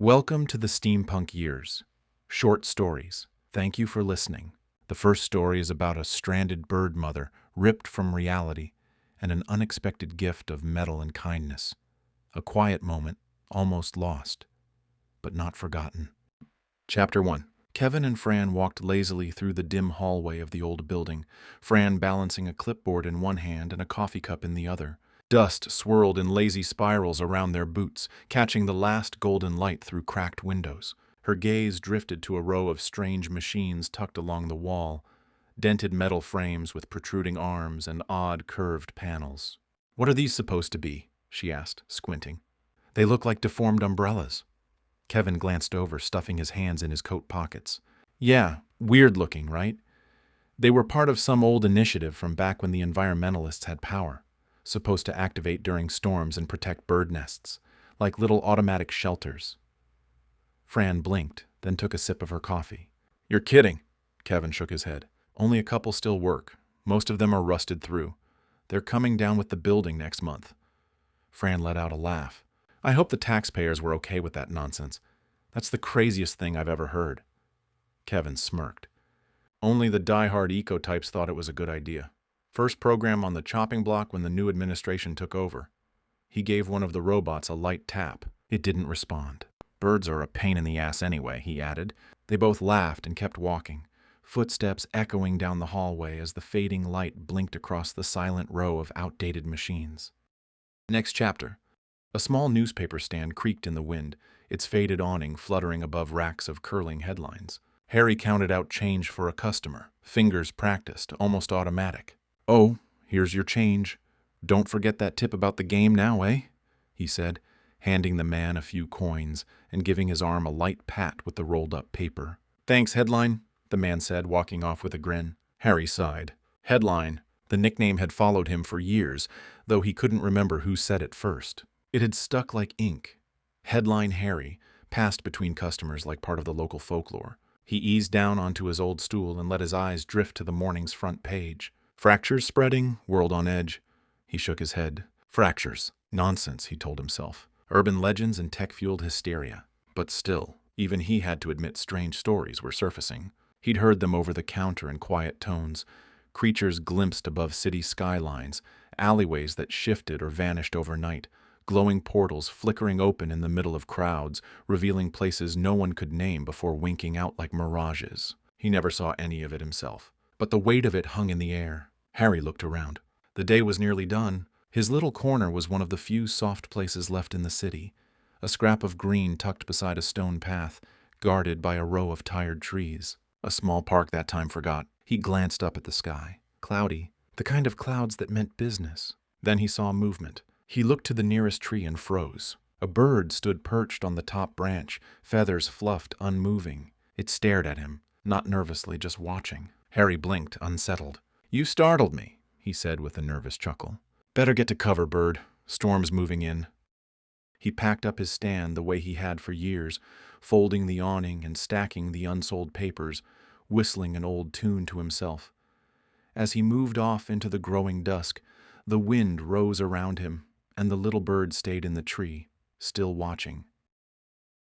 Welcome to the Steampunk years. Short stories. Thank you for listening. The first story is about a stranded bird mother ripped from reality and an unexpected gift of metal and kindness. A quiet moment, almost lost, but not forgotten. Chapter 1. Kevin and Fran walked lazily through the dim hallway of the old building, Fran balancing a clipboard in one hand and a coffee cup in the other. Dust swirled in lazy spirals around their boots, catching the last golden light through cracked windows. Her gaze drifted to a row of strange machines tucked along the wall, dented metal frames with protruding arms and odd curved panels. "What are these supposed to be?" she asked, squinting. "They look like deformed umbrellas." Kevin glanced over, stuffing his hands in his coat pockets. "Yeah, weird looking, right? They were part of some old initiative from back when the environmentalists had power. Supposed to activate during storms and protect bird nests, like little automatic shelters." Fran blinked, then took a sip of her coffee. "You're kidding." Kevin shook his head. "Only a couple still work. Most of them are rusted through. They're coming down with the building next month." Fran let out a laugh. "I hope the taxpayers were okay with that nonsense. That's the craziest thing I've ever heard." Kevin smirked. "Only the die-hard eco-types thought it was a good idea. First program on the chopping block when the new administration took over." He gave one of the robots a light tap. It didn't respond. "Birds are a pain in the ass anyway," he added. They both laughed and kept walking, footsteps echoing down the hallway as the fading light blinked across the silent row of outdated machines. Next chapter. A small newspaper stand creaked in the wind, its faded awning fluttering above racks of curling headlines. Harry counted out change for a customer, fingers practiced, almost automatic. "Oh, here's your change. Don't forget that tip about the game now, eh?" he said, handing the man a few coins and giving his arm a light pat with the rolled-up paper. "Thanks, Headline," the man said, walking off with a grin. Harry sighed. Headline. The nickname had followed him for years, though he couldn't remember who said it first. It had stuck like ink. Headline Harry passed between customers like part of the local folklore. He eased down onto his old stool and let his eyes drift to the morning's front page. "Fractures spreading, world on edge." He shook his head. Fractures. Nonsense, he told himself. Urban legends and tech-fueled hysteria. But still, even he had to admit strange stories were surfacing. He'd heard them over the counter in quiet tones. Creatures glimpsed above city skylines, alleyways that shifted or vanished overnight, glowing portals flickering open in the middle of crowds, revealing places no one could name before winking out like mirages. He never saw any of it himself, but the weight of it hung in the air. Harry looked around. The day was nearly done. His little corner was one of the few soft places left in the city, a scrap of green tucked beside a stone path, guarded by a row of tired trees. A small park that time forgot. He glanced up at the sky. Cloudy, the kind of clouds that meant business. Then he saw movement. He looked to the nearest tree and froze. A bird stood perched on the top branch, feathers fluffed, unmoving. It stared at him, not nervously, just watching. Harry blinked, unsettled. "You startled me," he said with a nervous chuckle. "Better get to cover, bird. Storm's moving in." He packed up his stand the way he had for years, folding the awning and stacking the unsold papers, whistling an old tune to himself. As he moved off into the growing dusk, the wind rose around him, and the little bird stayed in the tree, still watching.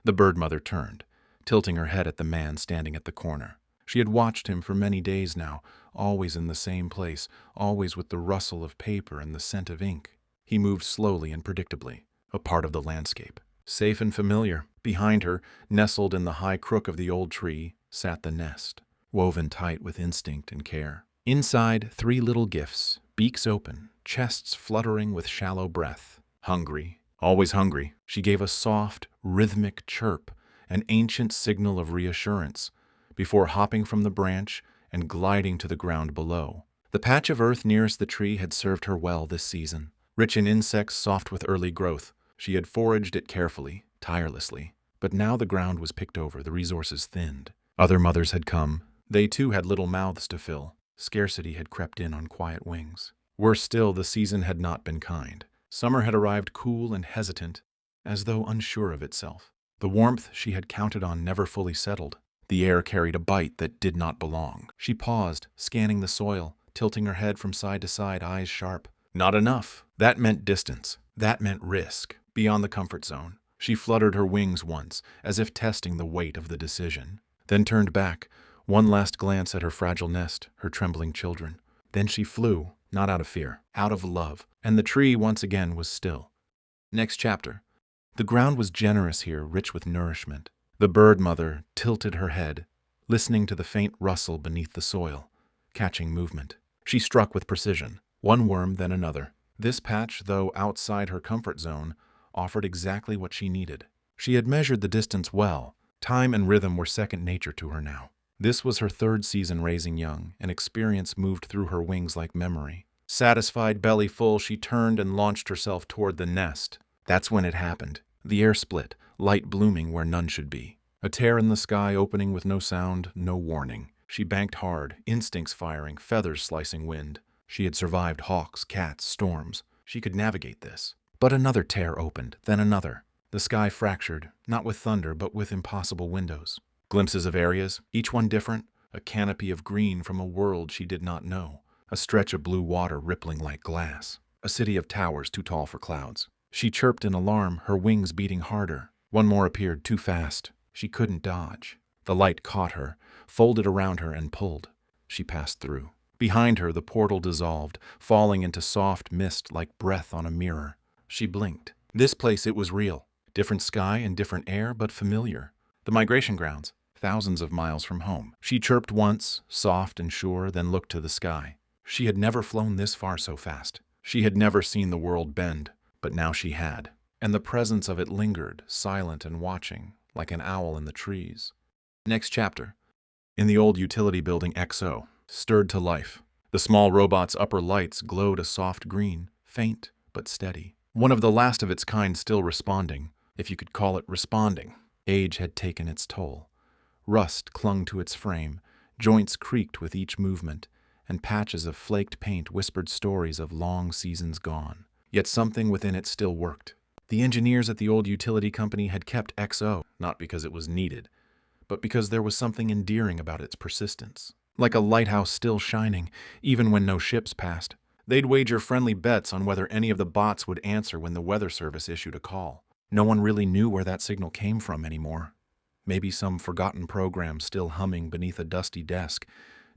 The bird mother turned, tilting her head at the man standing at the corner. She had watched him for many days now, always in the same place, always with the rustle of paper and the scent of ink. He moved slowly and predictably, a part of the landscape. Safe and familiar. Behind her, nestled in the high crook of the old tree, sat the nest, woven tight with instinct and care. Inside, 3 little gifts, beaks open, chests fluttering with shallow breath. Hungry, always hungry. She gave a soft, rhythmic chirp, an ancient signal of reassurance, before hopping from the branch and gliding to the ground below. The patch of earth nearest the tree had served her well this season. Rich in insects, soft with early growth, she had foraged it carefully, tirelessly. But now the ground was picked over, the resources thinned. Other mothers had come. They too had little mouths to fill. Scarcity had crept in on quiet wings. Worse still, the season had not been kind. Summer had arrived cool and hesitant, as though unsure of itself. The warmth she had counted on never fully settled. The air carried a bite that did not belong. She paused, scanning the soil, tilting her head from side to side, eyes sharp. Not enough. That meant distance. That meant risk, beyond the comfort zone. She fluttered her wings once, as if testing the weight of the decision, then turned back, one last glance at her fragile nest, her trembling children. Then she flew, not out of fear, out of love, and the tree once again was still. Next chapter. The ground was generous here, rich with nourishment. The bird mother tilted her head, listening to the faint rustle beneath the soil, catching movement. She struck with precision, one worm then another. This patch, though outside her comfort zone, offered exactly what she needed. She had measured the distance well. Time and rhythm were second nature to her now. This was her third season raising young, and experience moved through her wings like memory. Satisfied, belly full, she turned and launched herself toward the nest. That's when it happened. The air split, light blooming where none should be. A tear in the sky opening with no sound, no warning. She banked hard, instincts firing, feathers slicing wind. She had survived hawks, cats, storms. She could navigate this. But another tear opened, then another. The sky fractured, not with thunder, but with impossible windows. Glimpses of areas, each one different, a canopy of green from a world she did not know, a stretch of blue water rippling like glass, a city of towers too tall for clouds. She chirped in alarm, her wings beating harder. One more appeared too fast. She couldn't dodge. The light caught her, folded around her, and pulled. She passed through. Behind her, the portal dissolved, falling into soft mist like breath on a mirror. She blinked. This place, it was real. Different sky and different air, but familiar. The migration grounds, thousands of miles from home. She chirped once, soft and sure, then looked to the sky. She had never flown this far so fast. She had never seen the world bend, but now she had. And the presence of it lingered, silent and watching, like an owl in the trees. Next chapter. In the old utility building, XO stirred to life. The small robot's upper lights glowed a soft green, faint but steady. One of the last of its kind still responding, if you could call it responding. Age had taken its toll. Rust clung to its frame, joints creaked with each movement, and patches of flaked paint whispered stories of long seasons gone. Yet something within it still worked. The engineers at the old utility company had kept XO, not because it was needed, but because there was something endearing about its persistence. Like a lighthouse still shining, even when no ships passed. They'd wager friendly bets on whether any of the bots would answer when the weather service issued a call. No one really knew where that signal came from anymore. Maybe some forgotten program still humming beneath a dusty desk,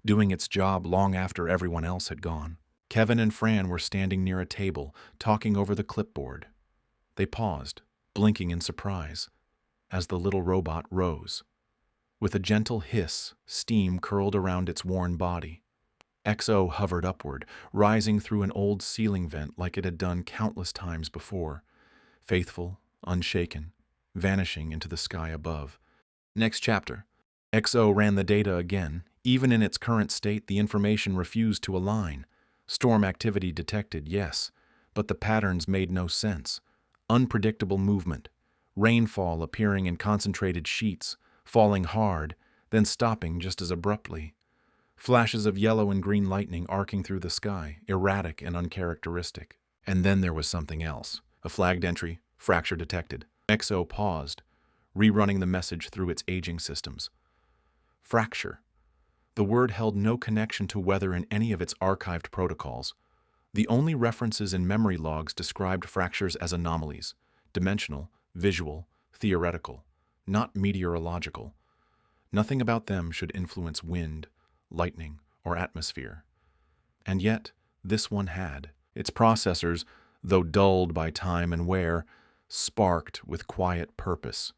doing its job long after everyone else had gone. Kevin and Fran were standing near a table, talking over the clipboard. They paused, blinking in surprise, as the little robot rose. With a gentle hiss, steam curled around its worn body. XO hovered upward, rising through an old ceiling vent like it had done countless times before, faithful, unshaken, vanishing into the sky above. Next chapter. XO ran the data again. Even in its current state, the information refused to align. Storm activity detected, yes, but the patterns made no sense. Unpredictable movement, rainfall appearing in concentrated sheets, falling hard, then stopping just as abruptly. Flashes of yellow and green lightning arcing through the sky, erratic and uncharacteristic. And then there was something else. A flagged entry, fracture detected. XO paused, rerunning the message through its aging systems. Fracture. The word held no connection to weather in any of its archived protocols. The only references in memory logs described fractures as anomalies, dimensional, visual, theoretical, not meteorological. Nothing about them should influence wind, lightning, or atmosphere. And yet, this one had. Its processors, though dulled by time and wear, sparked with quiet purpose.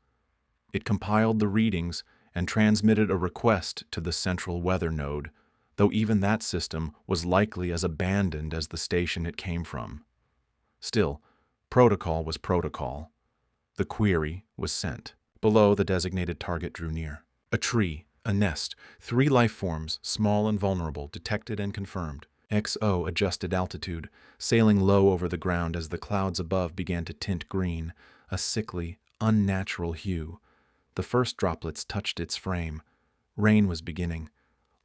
It compiled the readings and transmitted a request to the central weather node, though even that system was likely as abandoned as the station it came from. Still, protocol was protocol. The query was sent. Below, the designated target drew near. A tree, a nest, 3 life forms, small and vulnerable, detected and confirmed. XO adjusted altitude, sailing low over the ground as the clouds above began to tint green, a sickly, unnatural hue. The first droplets touched its frame. Rain was beginning.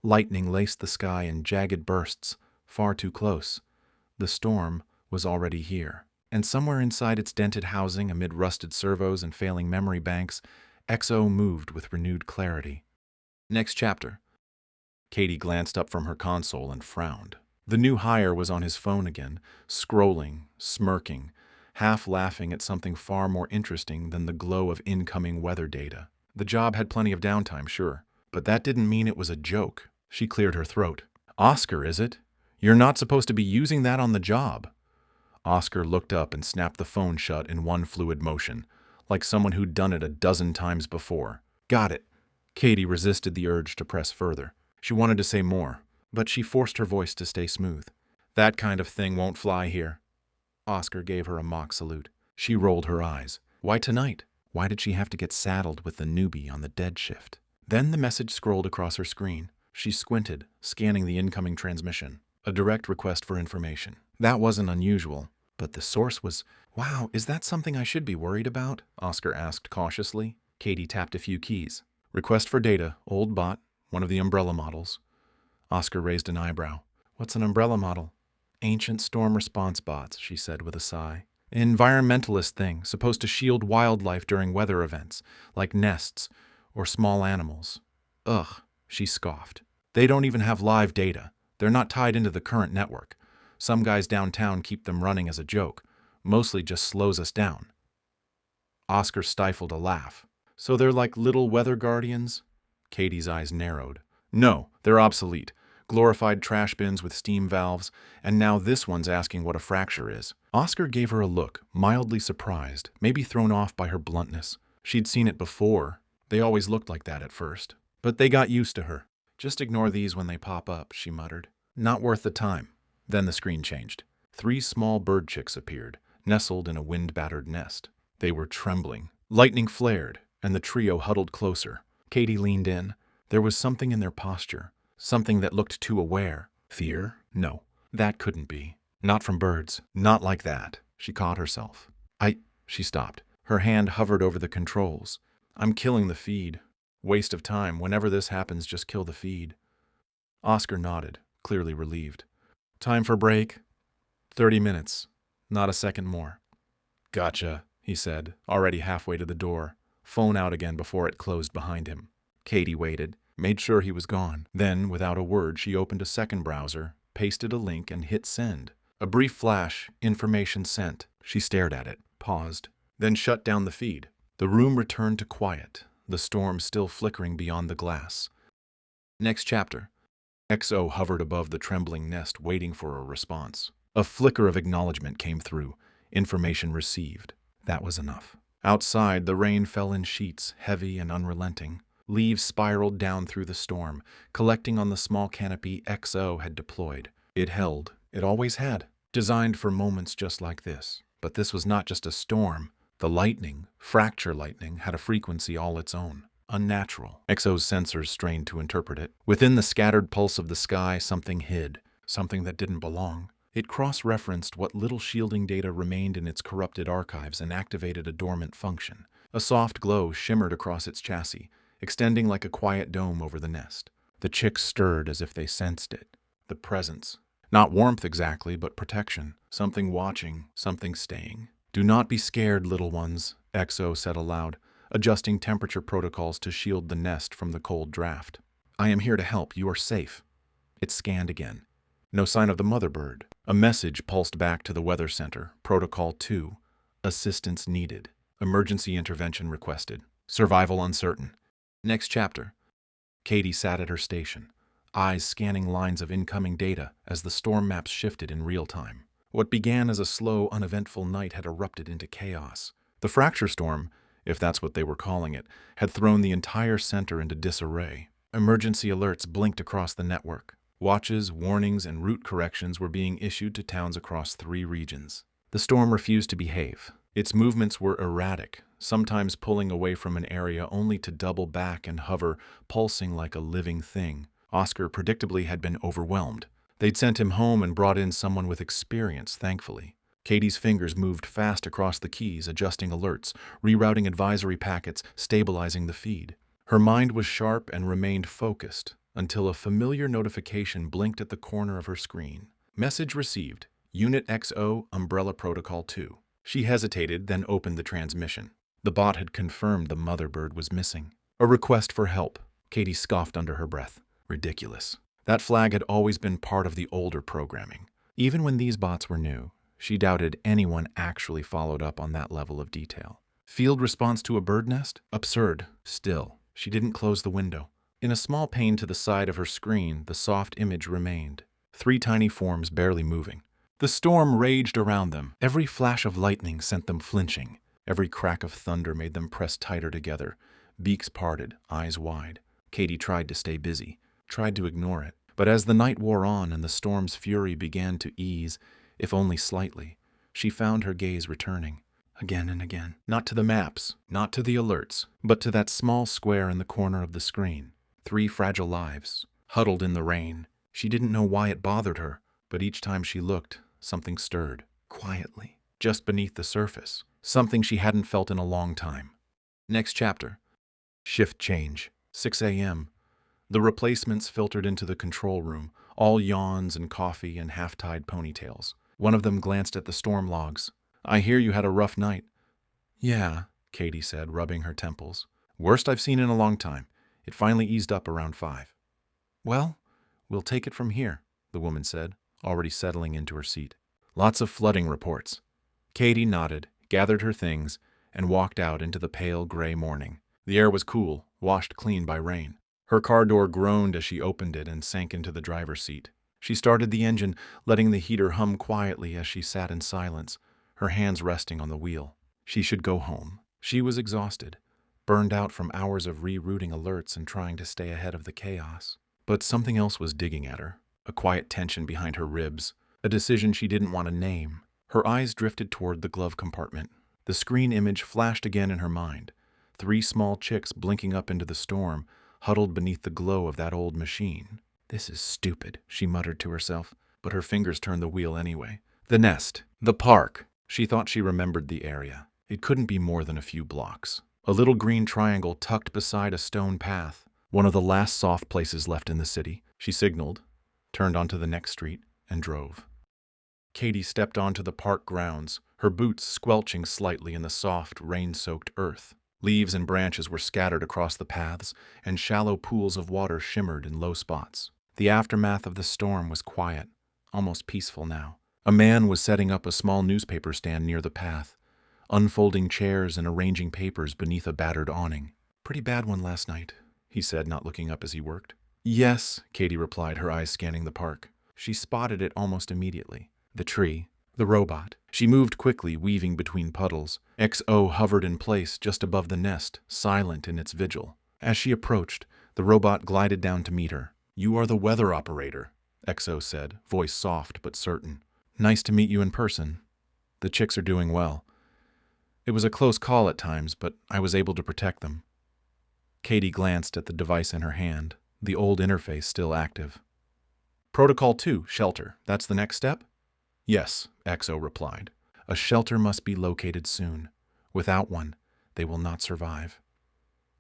Lightning laced the sky in jagged bursts, far too close. The storm was already here. And somewhere inside its dented housing, amid rusted servos and failing memory banks, XO moved with renewed clarity. Next chapter. Katie glanced up from her console and frowned. The new hire was on his phone again, scrolling, smirking, half laughing at something far more interesting than the glow of incoming weather data. The job had plenty of downtime, sure, but that didn't mean it was a joke. She cleared her throat. Oscar, is it? You're not supposed to be using that on the job. Oscar looked up and snapped the phone shut in one fluid motion, like someone who'd done it a dozen times before. Got it. Katie resisted the urge to press further. She wanted to say more, but she forced her voice to stay smooth. That kind of thing won't fly here. Oscar gave her a mock salute. She rolled her eyes. Why tonight? Why did she have to get saddled with the newbie on the dead shift? Then the message scrolled across her screen. She squinted, scanning the incoming transmission. A direct request for information. That wasn't unusual, but the source was, "Wow, is that something I should be worried about?" Oscar asked cautiously. Katie tapped a few keys. Request for data, old bot, one of the umbrella models. Oscar raised an eyebrow. What's an umbrella model? Ancient storm response bots, she said with a sigh. Environmentalist thing, supposed to shield wildlife during weather events, like nests or small animals. Ugh, she scoffed. They don't even have live data. They're not tied into the current network. Some guys downtown keep them running as a joke. Mostly just slows us down. Oscar stifled a laugh. So they're like little weather guardians? Katie's eyes narrowed. No, they're obsolete. Glorified trash bins with steam valves, and now this one's asking what a fracture is. Oscar gave her a look, mildly surprised, maybe thrown off by her bluntness. She'd seen it before. They always looked like that at first. But they got used to her. Just ignore these when they pop up, she muttered. Not worth the time. Then the screen changed. 3 small bird chicks appeared, nestled in a wind-battered nest. They were trembling. Lightning flared, and the trio huddled closer. Katie leaned in. There was something in their posture, something that looked too aware. Fear? No, that couldn't be. Not from birds. Not like that. She caught herself. She stopped. Her hand hovered over the controls. I'm killing the feed. Waste of time. Whenever this happens, just kill the feed. Oscar nodded, clearly relieved. Time for break? 30 minutes. Not a second more. Gotcha, he said, already halfway to the door. Phone out again before it closed behind him. Katie waited, made sure he was gone. Then, without a word, she opened a second browser, pasted a link, and hit send. A brief flash, information sent. She stared at it, paused, then shut down the feed. The room returned to quiet, the storm still flickering beyond the glass. Next chapter. XO hovered above the trembling nest, waiting for a response. A flicker of acknowledgement came through. Information received. That was enough. Outside, the rain fell in sheets, heavy and unrelenting. Leaves spiraled down through the storm, collecting on the small canopy XO had deployed. It held. It always had. Designed for moments just like this. But this was not just a storm. The lightning, fracture lightning, had a frequency all its own. Unnatural. XO's sensors strained to interpret it. Within the scattered pulse of the sky, something hid. Something that didn't belong. It cross-referenced what little shielding data remained in its corrupted archives and activated a dormant function. A soft glow shimmered across its chassis, extending like a quiet dome over the nest. The chicks stirred as if they sensed it. The presence. Not warmth exactly, but protection. Something watching, something staying. Do not be scared, little ones, XO said aloud, adjusting temperature protocols to shield the nest from the cold draft. I am here to help. You are safe. It scanned again. No sign of the mother bird. A message pulsed back to the weather center. Protocol 2. Assistance needed. Emergency intervention requested. Survival uncertain. Next chapter. Katie sat at her station, eyes scanning lines of incoming data as the storm maps shifted in real time. What began as a slow, uneventful night had erupted into chaos. The fracture storm, if that's what they were calling it, had thrown the entire center into disarray. Emergency alerts blinked across the network. Watches, warnings, and route corrections were being issued to towns across 3 regions. The storm refused to behave. Its movements were erratic, sometimes pulling away from an area only to double back and hover, pulsing like a living thing. Oscar predictably had been overwhelmed. They'd sent him home and brought in someone with experience, thankfully. Katie's fingers moved fast across the keys, adjusting alerts, rerouting advisory packets, stabilizing the feed. Her mind was sharp and remained focused until a familiar notification blinked at the corner of her screen. Message received. Unit XO, Umbrella Protocol 2. She hesitated, then opened the transmission. The bot had confirmed the mother bird was missing. A request for help. Katie scoffed under her breath. Ridiculous. That flag had always been part of the older programming. Even when these bots were new, She doubted anyone actually followed up on that level of detail. Field response to a bird nest? Absurd. Still, she didn't close the window. In a small pane to the side of her screen, the soft image remained. 3 tiny forms barely moving. The storm raged around them. Every flash of lightning sent them flinching. Every crack of thunder made them press tighter together, beaks parted, eyes wide. Katie tried to stay busy, tried to ignore it. But as the night wore on and the storm's fury began to ease, if only slightly, she found her gaze returning. Again and again. Not to the maps, not to the alerts, but to that small square in the corner of the screen. 3 fragile lives, huddled in the rain. She didn't know why it bothered her, but each time she looked, something stirred, quietly, just beneath the surface. Something she hadn't felt in a long time. Next chapter. Shift change. 6 a.m. The replacements filtered into the control room, all yawns and coffee and half-tied ponytails. One of them glanced at the storm logs. "I hear you had a rough night." "Yeah," Katie said, rubbing her temples. "Worst I've seen in a long time. It finally eased up around 5. "Well, we'll take it from here," the woman said, already settling into her seat. "Lots of flooding reports." Katie nodded, gathered her things, and walked out into the pale gray morning. The air was cool, washed clean by rain. Her car door groaned as she opened it and sank into the driver's seat. She started the engine, letting the heater hum quietly as she sat in silence, her hands resting on the wheel. She should go home. She was exhausted, burned out from hours of rerouting alerts and trying to stay ahead of the chaos. But something else was digging at her, a quiet tension behind her ribs, a decision she didn't want to name. Her eyes drifted toward the glove compartment. The screen image flashed again in her mind. 3 small chicks blinking up into the storm, huddled beneath the glow of that old machine. "This is stupid," she muttered to herself, but her fingers turned the wheel anyway. The nest. The park. She thought she remembered the area. It couldn't be more than a few blocks. A little green triangle tucked beside a stone path. One of the last soft places left in the city. She signaled, turned onto the next street, and drove. Katie stepped onto the park grounds, her boots squelching slightly in the soft, rain-soaked earth. Leaves and branches were scattered across the paths, and shallow pools of water shimmered in low spots. The aftermath of the storm was quiet, almost peaceful now. A man was setting up a small newspaper stand near the path, unfolding chairs and arranging papers beneath a battered awning. "Pretty bad one last night," he said, not looking up as he worked. "Yes," Katie replied, her eyes scanning the park. She spotted it almost immediately. The tree. The robot. She moved quickly, weaving between puddles. XO hovered in place just above the nest, silent in its vigil. As she approached, the robot glided down to meet her. "You are the weather operator," XO said, voice soft but certain. "Nice to meet you in person. The chicks are doing well. It was a close call at times, but I was able to protect them." Katie glanced at the device in her hand, the old interface still active. "Protocol 2, shelter. That's the next step?" "Yes," XO replied. "A shelter must be located soon. Without one, they will not survive."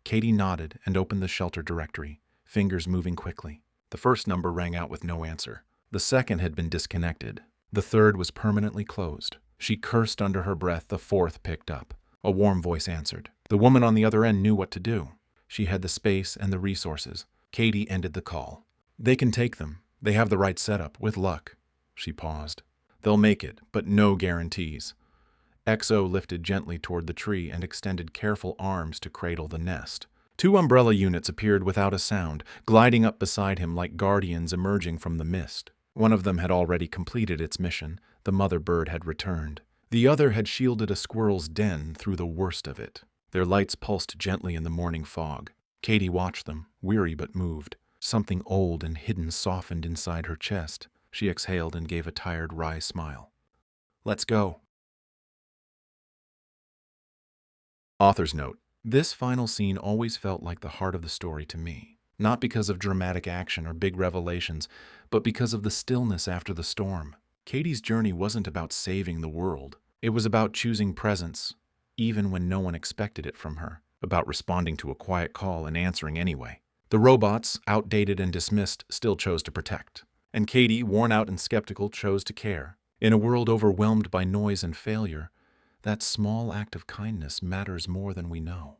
Katie nodded and opened the shelter directory, fingers moving quickly. The first number rang out with no answer. The second had been disconnected. The third was permanently closed. She cursed under her breath. The fourth picked up. A warm voice answered. The woman on the other end knew what to do. She had the space and the resources. Katie ended the call. "They can take them. They have the right setup, with luck." She paused. "They'll make it, but no guarantees." XO lifted gently toward the tree and extended careful arms to cradle the nest. 2 umbrella units appeared without a sound, gliding up beside him like guardians emerging from the mist. One of them had already completed its mission. The mother bird had returned. The other had shielded a squirrel's den through the worst of it. Their lights pulsed gently in the morning fog. Katie watched them, weary but moved. Something old and hidden softened inside her chest. She exhaled and gave a tired, wry smile. "Let's go." Author's note. This final scene always felt like the heart of the story to me. Not because of dramatic action or big revelations, but because of the stillness after the storm. Katie's journey wasn't about saving the world. It was about choosing presence, even when no one expected it from her. About responding to a quiet call and answering anyway. The robots, outdated and dismissed, still chose to protect. And Katie, worn out and skeptical, chose to care. In a world overwhelmed by noise and failure, that small act of kindness matters more than we know.